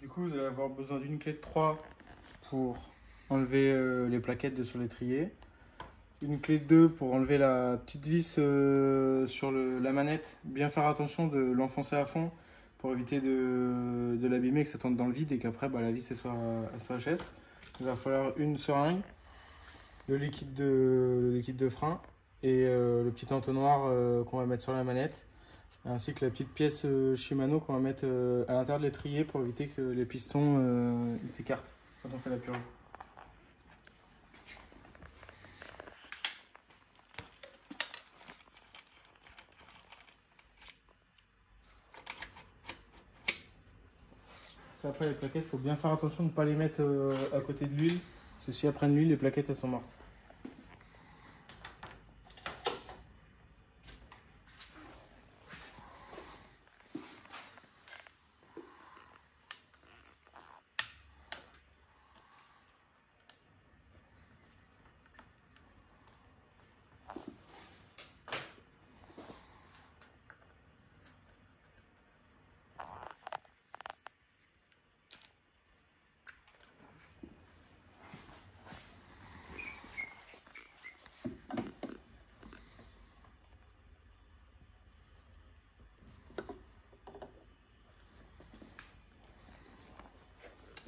Du coup, vous allez avoir besoin d'une clé de 3 pour enlever les plaquettes de sur l'étrier. Une clé de 2 pour enlever la petite vis sur la manette. Bien faire attention de l'enfoncer à fond pour éviter de l'abîmer, que ça tombe dans le vide et qu'après la vis elle soit HS. Il va falloir une seringue, le liquide de frein et le petit entonnoir qu'on va mettre sur la manette, ainsi que la petite pièce Shimano qu'on va mettre à l'intérieur de l'étrier pour éviter que les pistons ils s'écartent quand on fait la purge. Ça, après les plaquettes, il faut bien faire attention de ne pas les mettre à côté de l'huile, parce que si elles prennent l'huile, les plaquettes elles sont mortes.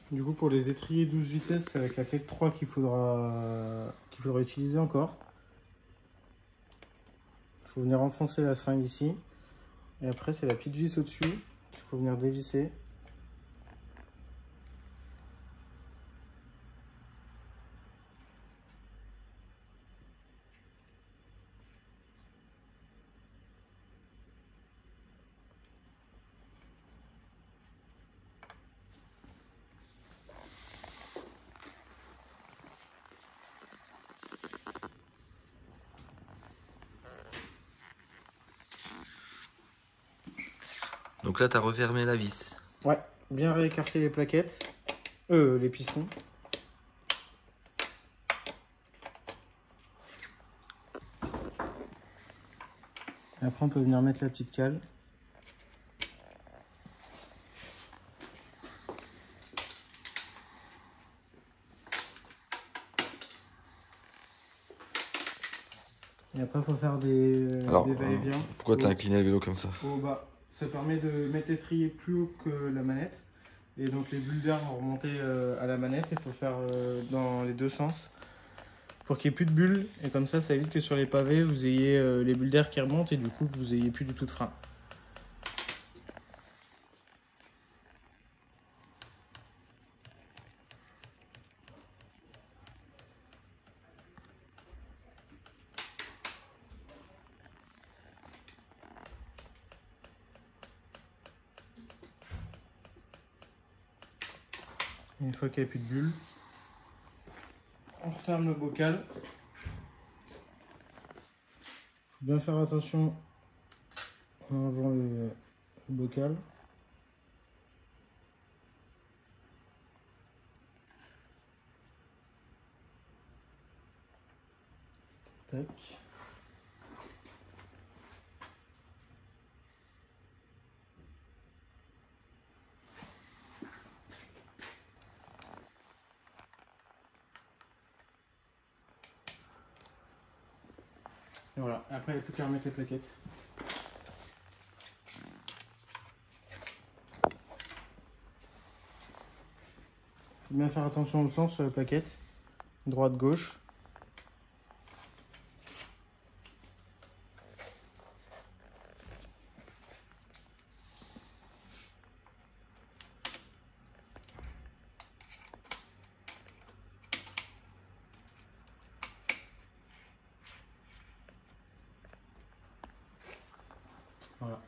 Du coup, pour les étriers 12 vitesses, c'est avec la clé de 3 qu'il faudra utiliser encore. Il faut venir enfoncer la seringue ici. Et après, c'est la petite vis au-dessus qu'il faut venir dévisser. Donc là, tu as refermé la vis. Ouais, bien réécarter les plaquettes, les pistons. Et après, on peut venir mettre la petite cale. Et après, il faut faire des va-et-vient. Pourquoi tu as incliné le vélo comme ça? Au bas. Ça permet de mettre l'étrier plus haut que la manette. Et donc les bulles d'air vont remonter à la manette. Il faut faire dans les deux sens pour qu'il n'y ait plus de bulles. Et comme ça évite que sur les pavés, vous ayez les bulles d'air qui remontent et du coup que vous ayez plus du tout de frein. Et une fois qu'il n'y a plus de bulles, on referme le bocal. Il faut bien faire attention en enlevant le bocal. Tac. Et voilà, après il n'y a plus qu'à remettre les plaquettes. Faut bien faire attention au sens sur les plaquettes, droite-gauche. Voilà.